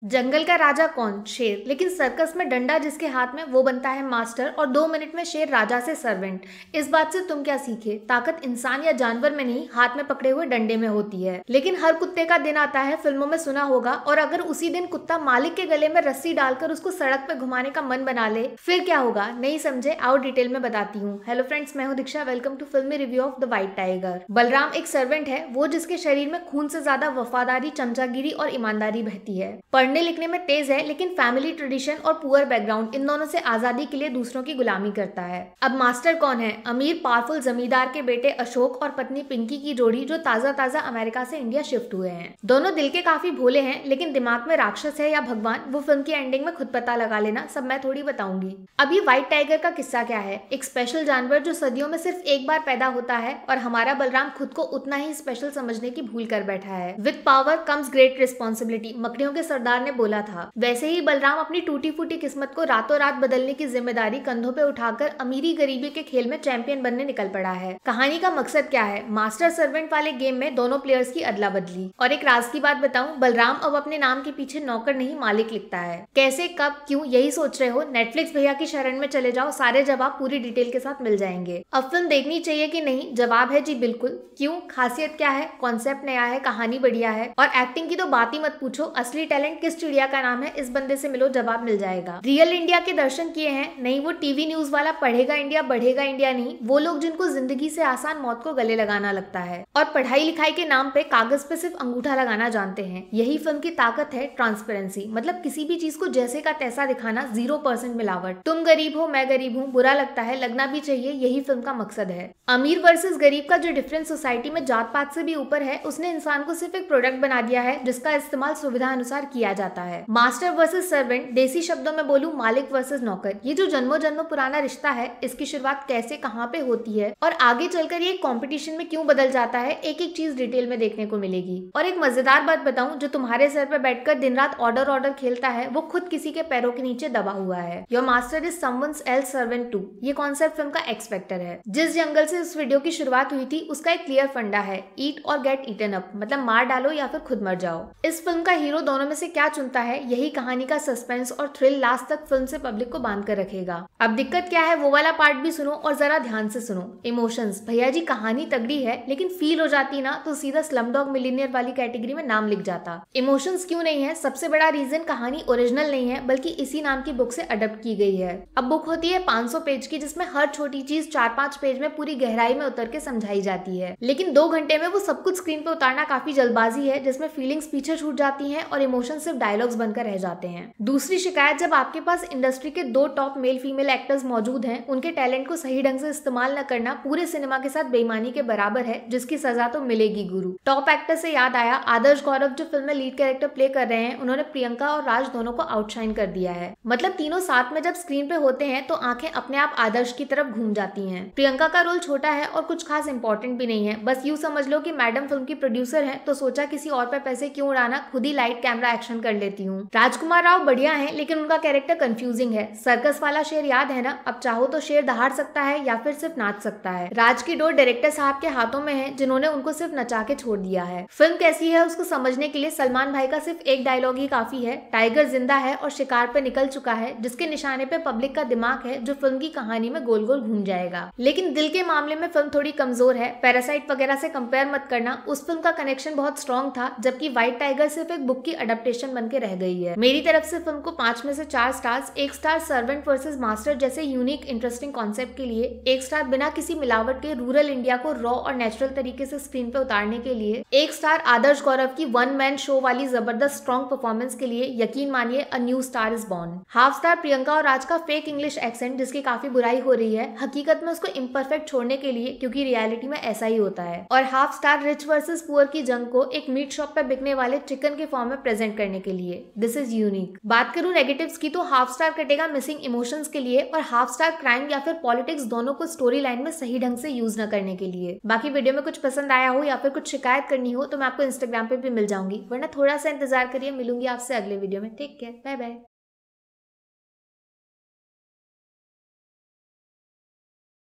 जंगल का राजा कौन? शेर। लेकिन सर्कस में डंडा जिसके हाथ में वो बनता है मास्टर और 2 मिनट में शेर राजा से सर्वेंट। इस बात से तुम क्या सीखे? ताकत इंसान या जानवर में नहीं, हाथ में पकड़े हुए डंडे में होती है। लेकिन हर कुत्ते का दिन आता है, फिल्मों में सुना होगा। और अगर उसी दिन कुत्ता मालिक के गले में रस्सी डालकर उसको सड़क पे घुमाने का मन बना ले, फिर क्या होगा? नहीं समझे? आओ डिटेल में बताती हूँ। हेलो फ्रेंड्स, मैं हूँ दीक्षा। वेलकम टू फिल्मी review of the white tiger. Balram एक सर्वेंट है, वो जिसके शरीर में खून से ज्यादा वफादारी, चमचागिरी और ईमानदारी बहती है। पढ़ने लिखने में तेज है, लेकिन फैमिली ट्रेडिशन और पुअर बैकग्राउंड इन दोनों से आजादी के लिए दूसरों की गुलामी करता है। अब मास्टर कौन है? अमीर पावरफुल जमींदार के बेटे अशोक और पत्नी पिंकी की जोड़ी, जो ताजा ताजा अमेरिका से इंडिया शिफ्ट हुए हैं। दोनों दिल के काफी भोले हैं, लेकिन दिमाग में राक्षस है या भगवान, वो फिल्म की एंडिंग में खुद पता लगा लेना। सब मैं थोड़ी बताऊंगी। अब ये व्हाइट टाइगर का किस्सा क्या है? एक स्पेशल जानवर जो सदियों में सिर्फ एक बार पैदा होता है, और हमारा बलराम खुद को उतना ही स्पेशल समझने की भूल कर बैठा है। With power comes great responsibility, मकड़ियों के सरदार ने बोला था। वैसे ही बलराम अपनी टूटी फूटी किस्मत को रातों रात बदलने की जिम्मेदारी कंधों पे उठाकर अमीरी गरीबी के खेल में चैंपियन बनने निकल पड़ा है। कहानी का मकसद क्या है? मास्टर सर्वेंट वाले गेम में दोनों प्लेयर्स की अदला बदली। और एक राज की बात बताऊं, बलराम अब अपने नाम के पीछे नौकर नहीं मालिक लिखता है। कैसे, कब, क्यों, यही सोच रहे हो? नेटफ्लिक्स भैया की शरण में चले जाओ, सारे जवाब पूरी डिटेल के साथ मिल जाएंगे। अब फिल्म देखनी चाहिए कि नहीं? जवाब है जी बिल्कुल। क्यों? खासियत क्या है? कॉन्सेप्ट नया है, कहानी बढ़िया है, और एक्टिंग की तो बात ही मत पूछो। असली टैलेंट किस चिड़िया का नाम है, इस बंदे से मिलो, जवाब मिल जाएगा। रियल इंडिया के दर्शन किए हैं? नहीं, वो टीवी न्यूज वाला पढ़ेगा इंडिया बढ़ेगा इंडिया नहीं, वो लोग जिनको जिंदगी से आसान मौत को गले लगाना लगता है और पढ़ाई लिखाई के नाम पे कागज पे सिर्फ अंगूठा लगाना जानते हैं। यही फिल्म की ताकत है, ट्रांसपेरेंसी। मतलब किसी भी चीज को जैसे का तैसा दिखाना, 0% मिलावट। तुम गरीब हो, मैं गरीब हूँ, बुरा लगता है, लगना भी चाहिए, यही फिल्म का मकसद है। अमीर वर्सेस गरीब का जो डिफरेंस सोसाइटी में जात पात से भी ऊपर है, उसने इंसान को सिर्फ एक प्रोडक्ट बना दिया है जिसका इस्तेमाल सुविधा अनुसार किया जाता है। मास्टर वर्सेस सर्वेंट, देसी शब्दों में बोलूं मालिक वर्सेस नौकर, ये जो जन्मों जन्मों पुराना रिश्ता है, इसकी शुरुआत कैसे, कहां पे होती है और आगे चलकर ये कंपटीशन में क्यों बदल जाता है, एक एक चीज डिटेल में देखने को मिलेगी। और एक मजेदार बात बताऊं, जो तुम्हारे सर पे बैठकर दिन रात ऑर्डर ऑर्डर खेलता है, वो खुद किसी के पैरों के नीचे दबा हुआ है। Your master is someone else servant too, ये कॉन्सेप्ट फिल्म का एक्स फैक्टर है। जिस जंगल से इस वीडियो की शुरुआत हुई थी, उसका एक क्लियर फंडा है, ईट और गेट ईटन अप, मतलब मार डालो या फिर खुद मर जाओ। इस फिल्म का हीरो दोनों में से क्या चुनता है, यही कहानी का सस्पेंस और थ्रिल लास्ट तक फिल्म से पब्लिक को बांध कर रखेगा। अब दिक्कत क्या है, वो वाला पार्ट भी सुनो और जरा ध्यान से सुनो। इमोशंस, भैया जी कहानी तगड़ी है, लेकिन फील हो जाती ना तो सीधा स्लमडॉग मिलियनेयर वाली कैटेगरी में नाम लिख जाता। इमोशंस क्यों नहीं है? सबसे बड़ा रीजन, कहानी ओरिजिनल नहीं है, बल्कि इसी नाम की बुक से अडप्ट की गई है। अब बुक होती है 500 पेज की, जिसमें हर छोटी चीज 4-5 पेज में पूरी गहराई में उतर के समझाई जाती है। लेकिन 2 घंटे में वो सब कुछ स्क्रीन पे उतारना काफी जल्दबाजी है, जिसमें फीलिंग्स पीछे छूट जाती हैं और इमोशन सिर्फ डायलॉग्स बनकर रह जाते हैं। दूसरी शिकायत, जब आपके पास इंडस्ट्री के 2 टॉप मेल फीमेल एक्टर्स मौजूद हैं, उनके टैलेंट को सही ढंग से इस्तेमाल न करना पूरे सिनेमा के साथ बेईमानी के बराबर है, जिसकी सजा तो मिलेगी गुरु। टॉप एक्टर से याद आया, आदर्श गौरव जो फिल्म में लीड कैरेक्टर प्ले कर रहे हैं, उन्होंने प्रियंका और राज दोनों को आउटशाइन कर दिया है। मतलब तीनों साथ में जब स्क्रीन पे होते हैं तो आंखें अपने आप आदर्श की तरफ घूम जाती हैं। प्रियंका का रोल छोटा है और कुछ खास इंपॉर्टेंट भी नहीं है, बस यूं समझ लो कि मैडम फिल्म की प्रोड्यूसर है, तो सोचा किसी और पे पैसे क्यों उड़ाना, खुद ही लाइट कैमरा एक्शन कर लेती हूँ। राजकुमार राव बढ़िया है, लेकिन उनका कैरेक्टर कंफ्यूजिंग है। सर्कस वाला शेर याद है ना? अब चाहो तो शेर दहाड़ सकता है या फिर सिर्फ नाच सकता है। राज की डोर डायरेक्टर साहब के हाथों में है, जिन्होंने उनको सिर्फ नचा के छोड़ दिया है। फिल्म कैसी है उसको समझने के लिए सलमान भाई का सिर्फ एक डायलॉग ही काफी है, टाइगर जिंदा है और शिकार पे निकल चुका है, जिसके निशाने पे पब्लिक का दिमाग है, जो फिल्म की कहानी में गोल गोल घूम जाएगा। लेकिन दिल के मामले में फिल्म थोड़ी कमजोर है। पैरासाइट वगैरह से कंपेयर मत करना, उस फिल्म का कनेक्शन बहुत स्ट्रॉन्ग था, जबकि व्हाइट टाइगर सिर्फ एक बुक की अडेप्टेशन बन के रह गई है। मेरी तरफ से फिल्म को 5 में से 4 stars, 1 star servant versus master जैसे यूनिक इंटरेस्टिंग कॉन्सेप्ट के लिए, 1 स्टार बिना किसी मिलावट के रूरल इंडिया को रॉ और नेचुरल तरीके से स्क्रीन पे उतारने के लिए, 1 स्टार आदर्श गौरव की 1 मैन शो वाली जबरदस्त स्ट्रॉन्ग परफॉर्मेंस के लिए, यकीन मानिए a new star is born. Half star Priyanka और राज का फेक इंग्लिश एक्सेंट, जिसकी काफी बुराई हो रही है, हकीकत में उसको इम्परफेक्ट छोड़ने के लिए, क्योंकि रियलिटी में ऐसा ही होता है। और half star rich versus poor की जंग को एक मीट शॉप पे बिकने वाले चिकन के फॉर्म में प्रेजेंट करने के लिए। This is unique. बात करूं नेगेटिव्स की, तो हाफ स्टार कटेगा मिसिंग इमोशंस के लिए, और हाफ स्टार क्राइम या फिर पॉलिटिक्स दोनों को स्टोरी लाइन में सही ढंग से यूज न करने के लिए। बाकी वीडियो में कुछ पसंद आया हो या फिर कुछ शिकायत करनी हो तो मैं आपको इंस्टाग्राम पे भी मिल जाऊंगी, वरना थोड़ा सा इंतजार करिए, मिलूंगी आपसे अगले वीडियो में। Take care, bye bye.